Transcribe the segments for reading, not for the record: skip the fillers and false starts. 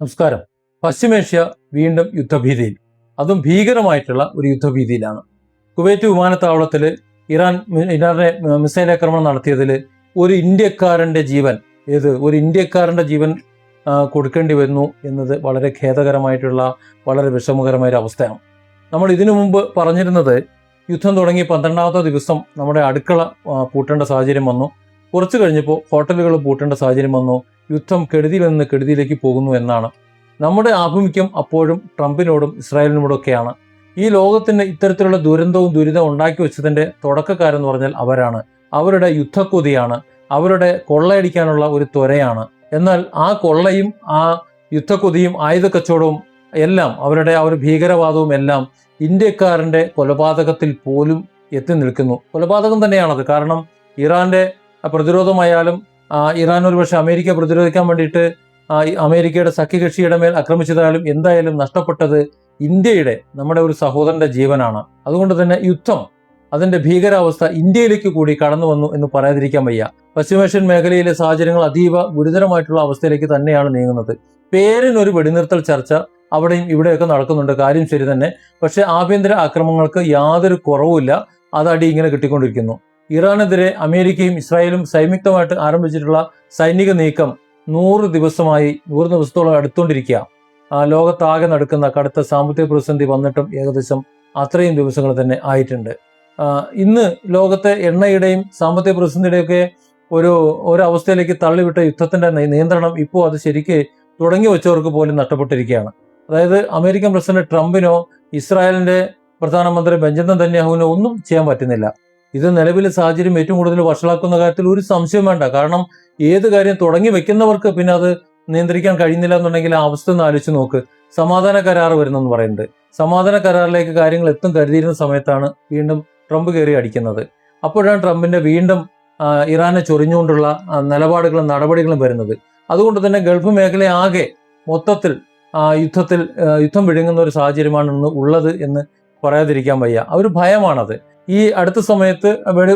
നമസ്കാരം. പശ്ചിമേഷ്യ വീണ്ടും യുദ്ധഭീതിയിൽ, അതും ഭീകരമായിട്ടുള്ള ഒരു യുദ്ധഭീതിയിലാണ്. കുവൈറ്റ് വിമാനത്താവളത്തിൽ ഇറാനെ മിസൈൽ ആക്രമണം നടത്തിയതിൽ ഒരു ഇന്ത്യക്കാരൻ്റെ ജീവൻ കൊടുക്കേണ്ടി വരുന്നു എന്നത് വളരെ ഖേദകരമായിട്ടുള്ള, വളരെ വിഷമകരമായ ഒരു അവസ്ഥയാണ്. നമ്മൾ ഇതിനു മുമ്പ് പറഞ്ഞിരുന്നത്, യുദ്ധം തുടങ്ങി 12ാമത്തെ ദിവസം നമ്മുടെ അടുക്കള പൂട്ടേണ്ട സാഹചര്യം വന്നു. കുറച്ച് കഴിഞ്ഞപ്പോൾ ഹോട്ടലുകൾ പൂട്ടേണ്ട സാഹചര്യം വന്നു. യുദ്ധം കെടുതിയിൽ നിന്ന് കെടുതിയിലേക്ക് പോകുന്നു എന്നാണ്. നമ്മുടെ ആഭിമുഖ്യം അപ്പോഴും ട്രംപിനോടും ഇസ്രായേലിനോടൊക്കെയാണ്. ഈ ലോകത്തിന് ഇത്തരത്തിലുള്ള ദുരിതവും ഉണ്ടാക്കി വെച്ചതിൻ്റെ തുടക്കക്കാരെന്ന് പറഞ്ഞാൽ അവരാണ്. അവരുടെ യുദ്ധക്കൊതിയാണ്, അവരുടെ കൊള്ളയടിക്കാനുള്ള ഒരു ത്വരയാണ്. എന്നാൽ ആ കൊള്ളയും ആ യുദ്ധക്കൊതിയും ആയുധ കച്ചവടവും എല്ലാം, അവരുടെ ആ ഒരു ഭീകരവാദവും എല്ലാം ഇന്ത്യക്കാരൻ്റെ കൊലപാതകത്തിൽ പോലും എത്തി നിൽക്കുന്നു. കൊലപാതകം തന്നെയാണത്. കാരണം ഇറാന്റെ പ്രതിരോധമായാലും, ഇറാൻ ഒരുപക്ഷെ അമേരിക്ക പ്രതിരോധിക്കാൻ വേണ്ടിയിട്ട് അമേരിക്കയുടെ സഖ്യകക്ഷിയുടെ മേൽ ആക്രമിച്ചതായാലും എന്തായാലും നഷ്ടപ്പെട്ടത് ഇന്ത്യയുടെ, നമ്മുടെ ഒരു സഹോദരന്റെ ജീവനാണ്. അതുകൊണ്ട് തന്നെ യുദ്ധം, അതിന്റെ ഭീകരാവസ്ഥ ഇന്ത്യയിലേക്ക് കൂടി കടന്നു വന്നു എന്ന് പറയാതിരിക്കാൻ വയ്യ. പശ്ചിമേഷ്യൻ മേഖലയിലെ സാഹചര്യങ്ങൾ അതീവ ഗുരുതരമായിട്ടുള്ള അവസ്ഥയിലേക്ക് തന്നെയാണ് നീങ്ങുന്നത്. പേരിനൊരു വെടിനിർത്തൽ ചർച്ച അവിടെയും ഇവിടെയൊക്കെ നടക്കുന്നുണ്ട്, കാര്യം ശരി തന്നെ. പക്ഷെ ആഭ്യന്തര ആക്രമണങ്ങൾക്ക് യാതൊരു കുറവുമില്ല, അതടി ഇങ്ങനെ കിട്ടിക്കൊണ്ടിരിക്കുന്നു. ഇറാനെതിരെ അമേരിക്കയും ഇസ്രായേലും സംയുക്തമായിട്ട് ആരംഭിച്ചിട്ടുള്ള സൈനിക നീക്കം 100 ദിവസത്തോളം അടുത്തുകൊണ്ടിരിക്കുക. ലോകത്താകെ നടക്കുന്ന കടുത്ത സാമ്പത്തിക പ്രതിസന്ധി വന്നിട്ടും ഏകദേശം അത്രയും ദിവസങ്ങൾ തന്നെ ആയിട്ടുണ്ട്. ഇന്ന് ലോകത്തെ എണ്ണയുടെയും സാമ്പത്തിക പ്രതിസന്ധിയുടെയൊക്കെ ഒരു അവസ്ഥയിലേക്ക് തള്ളിവിട്ട യുദ്ധത്തിന്റെ നിയന്ത്രണം ഇപ്പോൾ അത് ശരിക്ക് തുടങ്ങി വെച്ചവർക്ക് പോലും നഷ്ടപ്പെട്ടിരിക്കുകയാണ്. അതായത് അമേരിക്കൻ പ്രസിഡന്റ് ട്രംപിനോ ഇസ്രായേലിന്റെ പ്രധാനമന്ത്രി ബെഞ്ചമിൻ നെതന്യാഹുവിനോ ഒന്നും ചെയ്യാൻ പറ്റുന്നില്ല. ഇത് നിലവിലെ സാഹചര്യം ഏറ്റവും കൂടുതൽ വഷളാക്കുന്ന കാര്യത്തിൽ ഒരു സംശയം വേണ്ട. കാരണം ഏത് കാര്യം തുടങ്ങി വെക്കുന്നവർക്ക് പിന്നെ അത് നിയന്ത്രിക്കാൻ കഴിയുന്നില്ല എന്നുണ്ടെങ്കിൽ ആ അവസ്ഥ ഒന്ന് ആലോചിച്ച് നോക്ക്. സമാധാന കരാർ വരുന്നെന്ന് പറയുന്നുണ്ട്. സമാധാന കരാറിലേക്ക് കാര്യങ്ങൾ എത്തും കരുതിയിരുന്ന സമയത്താണ് വീണ്ടും ട്രംപ് കയറി അടിക്കുന്നത്. അപ്പോഴാണ് ട്രംപിന്റെ വീണ്ടും ഇറാനെ ചൊറിഞ്ഞുകൊണ്ടുള്ള നിലപാടുകളും നടപടികളും വരുന്നത്. അതുകൊണ്ട് തന്നെ ഗൾഫ് മേഖല ആകെ മൊത്തത്തിൽ യുദ്ധം വിഴുങ്ങുന്ന ഒരു സാഹചര്യമാണ് ഇന്ന് ഉള്ളത് എന്ന് പറയാതിരിക്കാൻ വയ്യ. ആ ഒരു ഭയമാണത്. ഈ അടുത്ത സമയത്ത്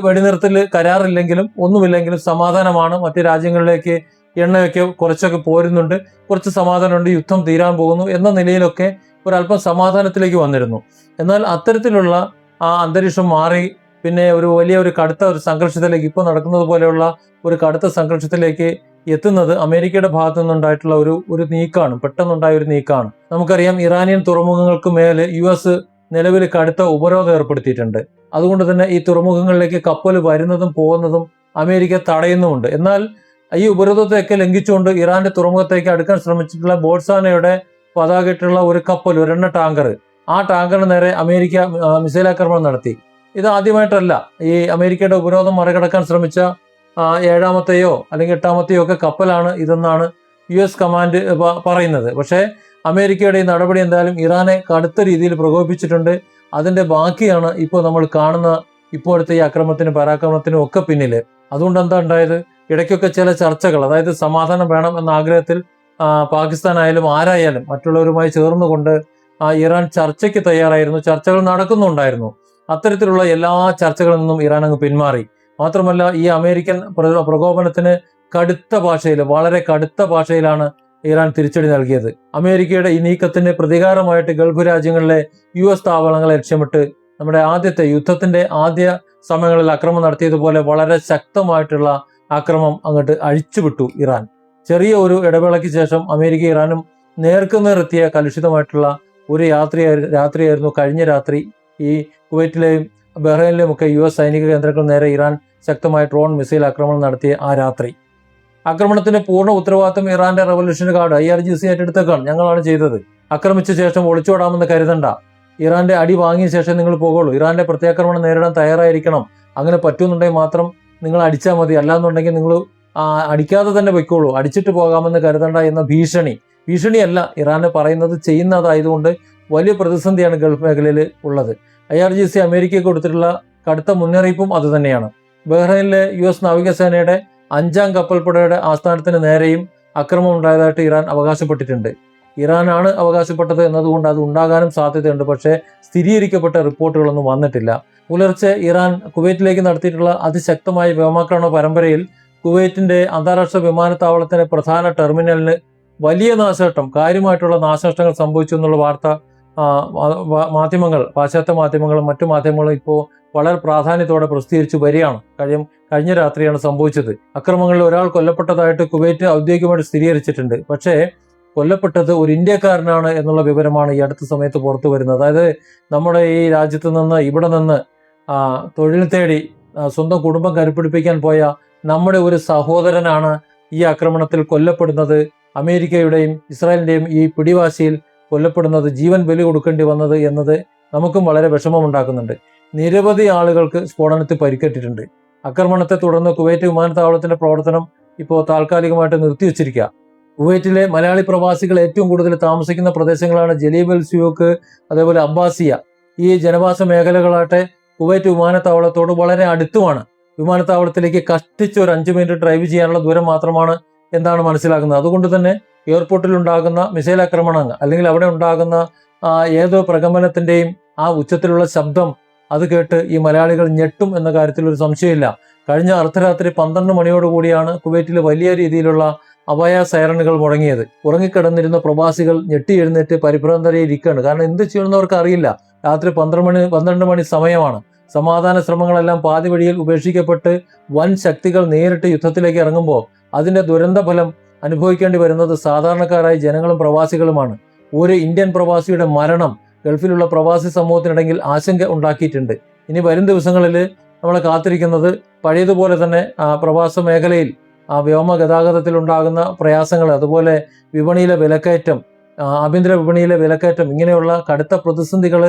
വെടിനിർത്തൽ കരാറില്ലെങ്കിലും ഒന്നുമില്ലെങ്കിലും സമാധാനമാണ്. മറ്റു രാജ്യങ്ങളിലേക്ക് എണ്ണയൊക്കെ കുറച്ചൊക്കെ പോരുന്നുണ്ട്, കുറച്ച് സമാധാനമുണ്ട്, യുദ്ധം തീരാൻ പോകുന്നു എന്ന നിലയിലൊക്കെ ഒരല്പം സമാധാനത്തിലേക്ക് വന്നിരുന്നു. എന്നാൽ അത്തരത്തിലുള്ള ആ അന്തരീക്ഷം മാറി പിന്നെ ഒരു കടുത്ത സംഘർഷത്തിലേക്ക്, ഇപ്പോൾ നടക്കുന്നത് പോലെയുള്ള ഒരു കടുത്ത സംഘർഷത്തിലേക്ക് എത്തുന്നത് അമേരിക്കയുടെ ഭാഗത്തു നിന്നുണ്ടായിട്ടുള്ള ഒരു നീക്കമാണ്, പെട്ടെന്നുണ്ടായ ഒരു നീക്കമാണ്. നമുക്കറിയാം, ഇറാനിയൻ തുറമുഖങ്ങൾക്ക് മേലെ US നിലവിൽ കടുത്ത ഉപരോധം ഏർപ്പെടുത്തിയിട്ടുണ്ട്. അതുകൊണ്ട് തന്നെ ഈ തുറമുഖങ്ങളിലേക്ക് കപ്പൽ വരുന്നതും പോകുന്നതും അമേരിക്ക തടയുന്നുമുണ്ട്. എന്നാൽ ഈ ഉപരോധത്തെയൊക്കെ ലംഘിച്ചുകൊണ്ട് ഇറാന്റെ തുറമുഖത്തേക്ക് അടുക്കാൻ ശ്രമിച്ചിട്ടുള്ള ബോട്സ്വാനയുടെ പതാകയിട്ടുള്ള ഒരു കപ്പൽ, ഒരെണ്ണ ടാങ്കർ, ആ ടാങ്കറിന് നേരെ അമേരിക്ക മിസൈൽ ആക്രമണം നടത്തി. ഇത് ആദ്യമായിട്ടല്ല. ഈ അമേരിക്കയുടെ ഉപരോധം മറികടക്കാൻ ശ്രമിച്ച 7ാമത്തെയോ അല്ലെങ്കിൽ 8ാമത്തെയോ ഒക്കെ കപ്പലാണ് ഇതെന്നാണ് US കമാൻഡ് പറയുന്നത്. പക്ഷേ അമേരിക്കയുടെ ഈ നടപടി എന്തായാലും ഇറാനെ കടുത്ത രീതിയിൽ പ്രകോപിപ്പിച്ചിട്ടുണ്ട്. അതിന്റെ ബാക്കിയാണ് ഇപ്പോൾ നമ്മൾ കാണുന്ന ഇപ്പോഴത്തെ ഈ അക്രമത്തിനും പരാക്രമണത്തിനും ഒക്കെ പിന്നില്. അതുകൊണ്ട് എന്താ ഉണ്ടായത്? ഇടയ്ക്കൊക്കെ ചില ചർച്ചകൾ, അതായത് സമാധാനം വേണം എന്ന ആഗ്രഹത്തിൽ പാകിസ്ഥാനായാലും ആരായാലും മറ്റുള്ളവരുമായി ചേർന്നുകൊണ്ട് ഇറാൻ ചർച്ചയ്ക്ക് തയ്യാറായിരുന്നു, ചർച്ചകൾ നടക്കുന്നുണ്ടായിരുന്നു. അത്തരത്തിലുള്ള എല്ലാ ചർച്ചകളിൽ നിന്നും ഇറാൻ അങ്ങ് പിന്മാറി. മാത്രമല്ല, ഈ അമേരിക്കൻ പ്രകോപനത്തിന് വളരെ കടുത്ത ഭാഷയിലാണ് ഇറാൻ തിരിച്ചടി നൽകിയത്. അമേരിക്കയുടെ ഈ നീക്കത്തിന് പ്രതികാരമായിട്ട് ഗൾഫ് രാജ്യങ്ങളിലെ US താവളങ്ങളെ ലക്ഷ്യമിട്ട് നമ്മുടെ യുദ്ധത്തിന്റെ ആദ്യ സമയങ്ങളിൽ ആക്രമണം നടത്തിയതുപോലെ വളരെ ശക്തമായിട്ടുള്ള ആക്രമണം അങ്ങോട്ട് അഴിച്ചുവിട്ടു ഇറാൻ. ചെറിയ ഒരു ഇടവേളയ്ക്ക് ശേഷം അമേരിക്ക ഇറാനും നേർക്കുനേറെത്തിയ കലുഷിതമായിട്ടുള്ള ഒരു രാത്രിയായിരുന്നു കഴിഞ്ഞ രാത്രി. ഈ കുവൈറ്റിലെയും ബഹ്റൈനിലെയും ഒക്കെ US സൈനിക കേന്ദ്രങ്ങൾ നേരെ ഇറാൻ ശക്തമായ ഡ്രോൺ മിസൈൽ ആക്രമണം നടത്തിയ ആ രാത്രി. ആക്രമണത്തിന്റെ പൂർണ്ണ ഉത്തരവാദിത്വം ഇറാന്റെ റവല്യൂഷണറി ഗാർഡ് IRGC ഏറ്റെടുത്തേക്കാണ്. ഞങ്ങളാണ് ചെയ്തത്. ആക്രമിച്ച ശേഷം ഒളിച്ചോടാമെന്ന് കരുതണ്ട. ഇറാന്റെ അടി വാങ്ങിയ ശേഷം നിങ്ങൾ പോകുള്ളൂ. ഇറാന്റെ പ്രത്യാക്രമണം നേരിടാൻ തയ്യാറായിരിക്കണം. അങ്ങനെ പറ്റുന്നുണ്ടെങ്കിൽ മാത്രം നിങ്ങൾ അടിച്ചാൽ മതി, അല്ലാന്നുണ്ടെങ്കിൽ നിങ്ങൾ അടിക്കാതെ തന്നെ വെക്കോളൂ, അടിച്ചിട്ട് പോകാമെന്ന് കരുതണ്ട എന്ന ഭീഷണിയല്ല ഇറാന് പറയുന്നത്, ചെയ്യുന്നതായതുകൊണ്ട് വലിയ പ്രതിസന്ധിയാണ് ഗൾഫ് മേഖലയിൽ ഉള്ളത്. IRGC അമേരിക്കയ്ക്ക് കൊടുത്തിട്ടുള്ള കടുത്ത മുന്നറിയിപ്പും അത് തന്നെയാണ്. ബഹ്റൈനിലെ US നാവികസേനയുടെ 5ാം കപ്പൽപ്പടയുടെ ആസ്ഥാനത്തിന് നേരെയും അക്രമം ഉണ്ടായതായിട്ട് ഇറാൻ അവകാശപ്പെട്ടിട്ടുണ്ട്. ഇറാനാണ് അവകാശപ്പെട്ടത് എന്നതുകൊണ്ട് അത് ഉണ്ടാകാനും സാധ്യതയുണ്ട്. പക്ഷേ സ്ഥിരീകരിക്കപ്പെട്ട റിപ്പോർട്ടുകളൊന്നും വന്നിട്ടില്ല. പുലർച്ചെ ഇറാൻ കുവൈറ്റിലേക്ക് നടത്തിയിട്ടുള്ള അതിശക്തമായ വ്യോമാക്രമണ പരമ്പരയിൽ കുവൈറ്റിന്റെ അന്താരാഷ്ട്ര വിമാനത്താവളത്തിലെ പ്രധാന ടെർമിനലിന് വലിയ നാശനഷ്ടം, കാര്യമായിട്ടുള്ള നാശനഷ്ടങ്ങൾ സംഭവിച്ചു എന്നുള്ള വാർത്ത മാധ്യമങ്ങൾ, പാശ്ചാത്യ മാധ്യമങ്ങളും മറ്റു മാധ്യമങ്ങളും ഇപ്പോൾ വളരെ പ്രാധാന്യത്തോടെ പ്രസിദ്ധീകരിച്ചു വരികയാണ്. കഴിഞ്ഞ രാത്രിയാണ് സംഭവിച്ചത്. അക്രമങ്ങളിൽ ഒരാൾ കൊല്ലപ്പെട്ടതായിട്ട് കുവൈറ്റ് ഔദ്യോഗികമായിട്ട് സ്ഥിരീകരിച്ചിട്ടുണ്ട്. പക്ഷേ കൊല്ലപ്പെട്ടത് ഒരു ഇന്ത്യക്കാരനാണ് എന്നുള്ള വിവരമാണ് ഈ അടുത്ത സമയത്ത് പുറത്തു വരുന്നത്. അതായത് നമ്മുടെ ഈ രാജ്യത്ത് നിന്ന്, ഇവിടെ നിന്ന് തൊഴിൽ തേടി സ്വന്തം കുടുംബം കരുപ്പിടിപ്പിക്കാൻ പോയ നമ്മുടെ ഒരു സഹോദരനാണ് ഈ ആക്രമണത്തിൽ കൊല്ലപ്പെടുന്നത്. അമേരിക്കയുടെയും ഇസ്രായേലിന്റെയും ഈ പിടിവാശിയിൽ കൊല്ലപ്പെടുന്നത്, ജീവൻ ബലി കൊടുക്കേണ്ടി വന്നത് എന്നത് നമുക്കും വളരെ വിഷമമുണ്ടാക്കുന്നുണ്ട്. നിരവധി ആളുകൾക്ക് സ്ഫോടനത്തിൽ പരിക്കേറ്റിട്ടുണ്ട്. ആക്രമണത്തെ തുടർന്ന് കുവൈറ്റ് വിമാനത്താവളത്തിന്റെ പ്രവർത്തനം ഇപ്പോൾ താൽക്കാലികമായിട്ട് നിർത്തിവെച്ചിരിക്കുക. കുവൈറ്റിലെ മലയാളി പ്രവാസികൾ ഏറ്റവും കൂടുതൽ താമസിക്കുന്ന പ്രദേശങ്ങളാണ് ജലീബ് അൽ സുയൂക്ക്, അതേപോലെ അബ്ബാസിയ. ഈ ജനവാസ മേഖലകളാട്ടെ കുവൈറ്റ് വിമാനത്താവളത്തോട് വളരെ അടുത്തുമാണ്. വിമാനത്താവളത്തിലേക്ക് കഷ്ടിച്ച് ഒരു 5 മിനിറ്റ് ഡ്രൈവ് ചെയ്യാനുള്ള ദൂരം മാത്രമാണ് എന്നാണ് മനസ്സിലാക്കുന്നത്. അതുകൊണ്ട് തന്നെ എയർപോർട്ടിൽ ഉണ്ടാകുന്ന മിസൈൽ ആക്രമണങ്ങൾ, അല്ലെങ്കിൽ അവിടെ ഉണ്ടാകുന്ന ഏതോ പ്രകമ്പനത്തിന്റെയും ആ ഉച്ചത്തിലുള്ള ശബ്ദം അത് കേട്ട് ഈ മലയാളികൾ ഞെട്ടും എന്ന കാര്യത്തിൽ ഒരു സംശയമില്ല. കഴിഞ്ഞ അർദ്ധരാത്രി 12 മണിയോടുകൂടിയാണ് കുവൈറ്റിൽ വലിയ രീതിയിലുള്ള അഭയ സൈറനുകൾ മുഴങ്ങിയത്. ഉറങ്ങിക്കിടന്നിരുന്ന പ്രവാസികൾ ഞെട്ടി എഴുന്നേറ്റ് പരിഭ്രാന്തരായിരിക്കുകയാണ്. കാരണം എന്ത് ചെയ്യണമെന്ന് അവർക്ക് അറിയില്ല. രാത്രി 12 മണി സമയമാണ്. സമാധാന ശ്രമങ്ങളെല്ലാം പാതി വഴിയിൽ ഉപേക്ഷിക്കപ്പെട്ട് വൻ ശക്തികൾ നേരിട്ട് യുദ്ധത്തിലേക്ക് ഇറങ്ങുമ്പോൾ അതിന്റെ ദുരന്ത ഫലം അനുഭവിക്കേണ്ടി വരുന്നത് സാധാരണക്കാരായ ജനങ്ങളും പ്രവാസികളുമാണ്. ഒരു ഇന്ത്യൻ പ്രവാസിയുടെ മരണം ഗൾഫിലുള്ള പ്രവാസി സമൂഹത്തിനിടയിൽ ആശങ്ക ഉണ്ടാക്കിയിട്ടുണ്ട്. ഇനി വരും ദിവസങ്ങളിൽ നമ്മളെ കാത്തിരിക്കുന്നത് പഴയതുപോലെ തന്നെ പ്രവാസ മേഖലയിൽ വ്യോമ ഗതാഗതത്തിൽ ഉണ്ടാകുന്ന പ്രയാസങ്ങൾ, അതുപോലെ വിപണിയിലെ വിലക്കയറ്റം, ആഭ്യന്തര വിപണിയിലെ വിലക്കയറ്റം, ഇങ്ങനെയുള്ള കടുത്ത പ്രതിസന്ധികൾ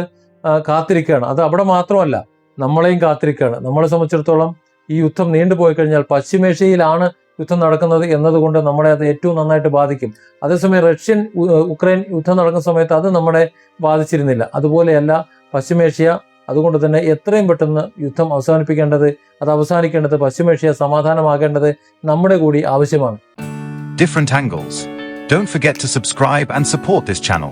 കാത്തിരിക്കുകയാണ്. അത് അവിടെ മാത്രമല്ല, നമ്മളെയും കാത്തിരിക്കുകയാണ്. നമ്മളെ സംബന്ധിച്ചിടത്തോളം ഈ യുദ്ധം നീണ്ടുപോയി കഴിഞ്ഞാൽ പശ്ചിമേഷ്യയിലാണ് യുദ്ധം നടക്കുന്നത് എന്നതുകൊണ്ട് നമ്മളെ അത് ഏറ്റവും നന്നായിട്ട് ബാധിക്കും. അതേസമയം ഉക്രൈൻ യുദ്ധം നടക്കുന്ന സമയത്ത് അത് നമ്മളെ ബാധിച്ചിരുന്നില്ല. അതുപോലെയല്ല പശ്ചിമേഷ്യ. അതുകൊണ്ട് തന്നെ എത്രയും പെട്ടെന്ന് യുദ്ധം അവസാനിക്കേണ്ടത് പശ്ചിമേഷ്യ സമാധാനമാകേണ്ടത് നമ്മുടെ കൂടി ആവശ്യമാണ്. Different angles. Don't forget to subscribe and support this channel.